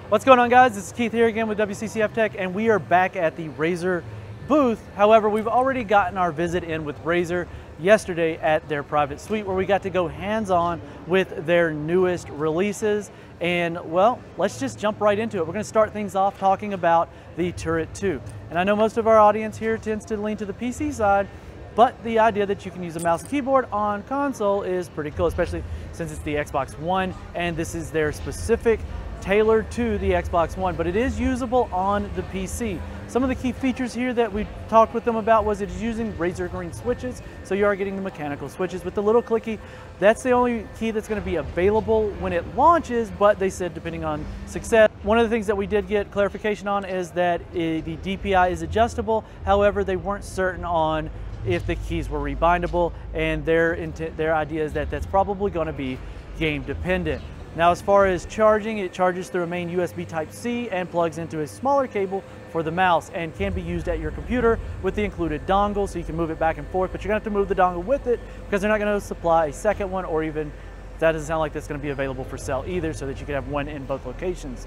What's going on, guys? This is Keith here again with WCCF Tech, and we are back at the Razer booth. However, we've already gotten our visit in with Razer yesterday at their private suite, where we got to go hands-on with their newest releases. And well, let's just jump right into it. We're going to start things off talking about the Turret 2. And I know most of our audience here tends to lean to the PC side, but the idea that you can use a mouse and keyboard on console is pretty cool, especially since it's the Xbox One, and this is their specific tailored to the Xbox One, but it is usable on the PC. Some of the key features here that we talked with them about was it is using Razer green switches, so you are getting the mechanical switches with the little clicky. That's the only key that's going to be available when it launches, but they said depending on success. One of the things that we did get clarification on is that the DPI is adjustable. However, they weren't certain on if the keys were rebindable, and their idea is that that's probably going to be game dependent. Now, as far as charging, it charges through a main USB Type-C and plugs into a smaller cable for the mouse and can be used at your computer with the included dongle, so you can move it back and forth, but you're gonna have to move the dongle with it because they're not gonna supply a second one, or even, that doesn't sound like that's gonna be available for sale either, so that you can have one in both locations.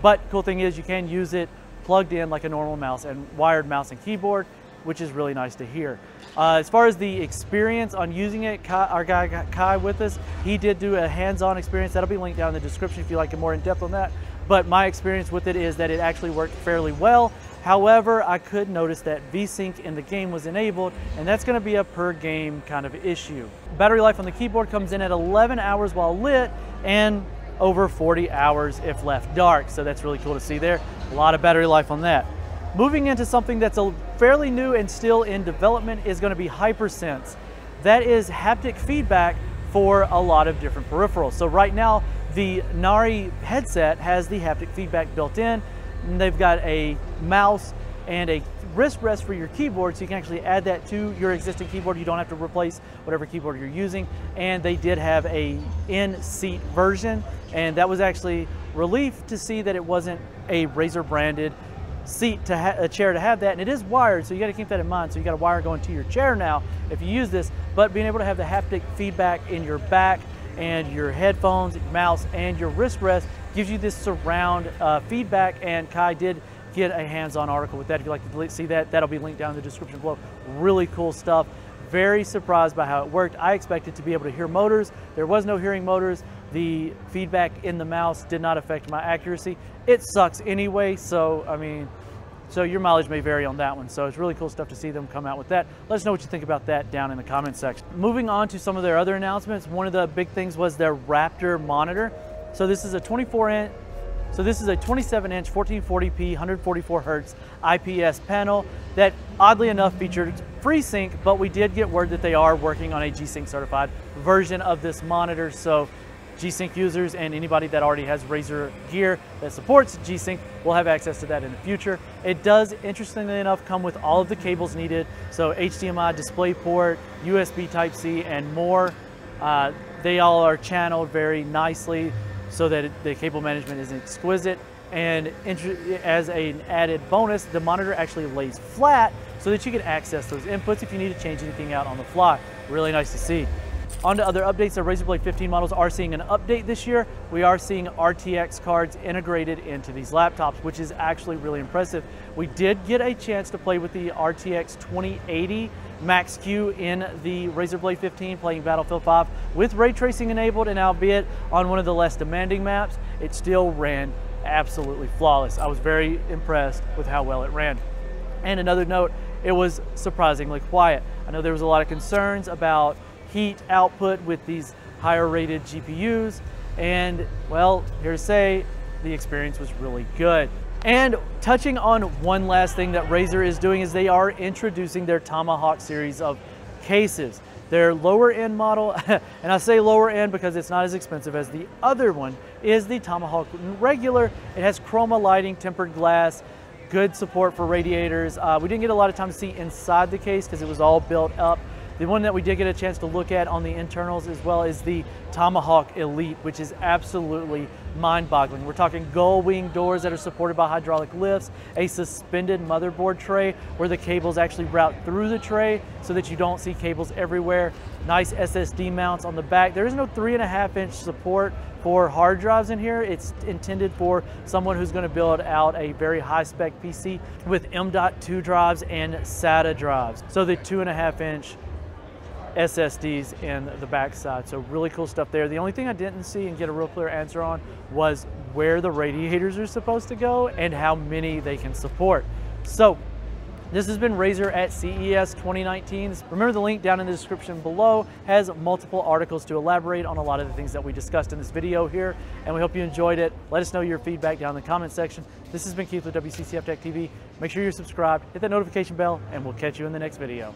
But cool thing is you can use it plugged in like a normal mouse and wired mouse and keyboard, which is really nice to hear. As far as the experience on using it, our guy Kai with us, he did do a hands-on experience. That'll be linked down in the description if you like to get more in depth on that. But my experience with it is that it actually worked fairly well. However, I could notice that VSync in the game was enabled, and that's gonna be a per game kind of issue. Battery life on the keyboard comes in at 11 hours while lit, and over 40 hours if left dark. So that's really cool to see there. A lot of battery life on that. Moving into something that's fairly new and still in development is going to be Hypersense. That is haptic feedback for a lot of different peripherals. So right now, the Nari headset has the haptic feedback built in, and they've got a mouse and a wrist rest for your keyboard, so you can actually add that to your existing keyboard. You don't have to replace whatever keyboard you're using. And they did have a in-seat version, and that was actually relief to see that it wasn't a Razer branded seat a chair to have that, and it is wired, so you got to keep that in mind. So you got a wire going to your chair now if you use this, but being able to have the haptic feedback in your back and your headphones, your mouse, and your wrist rest gives you this surround feedback. And Kai did get a hands-on article with that. If you'd like to see that, that'll be linked down in the description below. Really cool stuff. Very surprised by how it worked. I expected to be able to hear motors. There was no hearing motors. The feedback in the mouse did not affect my accuracy. It sucks anyway, so I mean, so your mileage may vary on that one. So it's really cool stuff to see them come out with that. Let us know what you think about that down in the comment section. Moving on to some of their other announcements, one of the big things was their Raptor Monitor. So this is a 27-inch 1440p 144 hertz IPS panel that oddly enough featured FreeSync, but we did get word that they are working on a GSync certified version of this monitor. So GSync users and anybody that already has Razer gear that supports GSync will have access to that in the future. It does, interestingly enough, come with all of the cables needed. So HDMI, DisplayPort, USB Type-C, and more. They all are channeled very nicely so that the cable management is exquisite. And as an added bonus, the monitor actually lays flat so that you can access those inputs if you need to change anything out on the fly. Really nice to see. On to other updates, the Razer Blade 15 models are seeing an update this year. We are seeing RTX cards integrated into these laptops, which is actually really impressive. We did get a chance to play with the RTX 2080 Max Q in the Razer Blade 15, playing Battlefield 5 with ray tracing enabled, and albeit on one of the less demanding maps, it still ran absolutely flawless. I was very impressed with how well it ran. And another note, it was surprisingly quiet. I know there was a lot of concerns about heat output with these higher rated GPUs, and well, here to say the experience was really good. And touching on one last thing that Razer is doing is they are introducing their Tomahawk series of cases. Their lower end model, and I say lower end because it's not as expensive as the other one, is the Tomahawk regular. It has chroma lighting, tempered glass, good support for radiators. We didn't get a lot of time to see inside the case because it was all built up. The one that we did get a chance to look at on the internals as well is the Tomahawk Elite, which is absolutely mind-boggling. We're talking gull wing doors that are supported by hydraulic lifts, a suspended motherboard tray where the cables actually route through the tray so that you don't see cables everywhere. Nice SSD mounts on the back. There is no 3.5-inch support for hard drives in here. It's intended for someone who's going to build out a very high-spec PC with M.2 drives and SATA drives. So the 2.5-inch SSDs in the backside. So really cool stuff there. The only thing I didn't see and get a real clear answer on was where the radiators are supposed to go and how many they can support. So this has been Razer at CES 2019. Remember, the link down in the description below has multiple articles to elaborate on a lot of the things that we discussed in this video here, and we hope you enjoyed it. Let us know your feedback down in the comment section. This has been Keith with WCCF Tech TV. Make sure you're subscribed, hit that notification bell, and we'll catch you in the next video.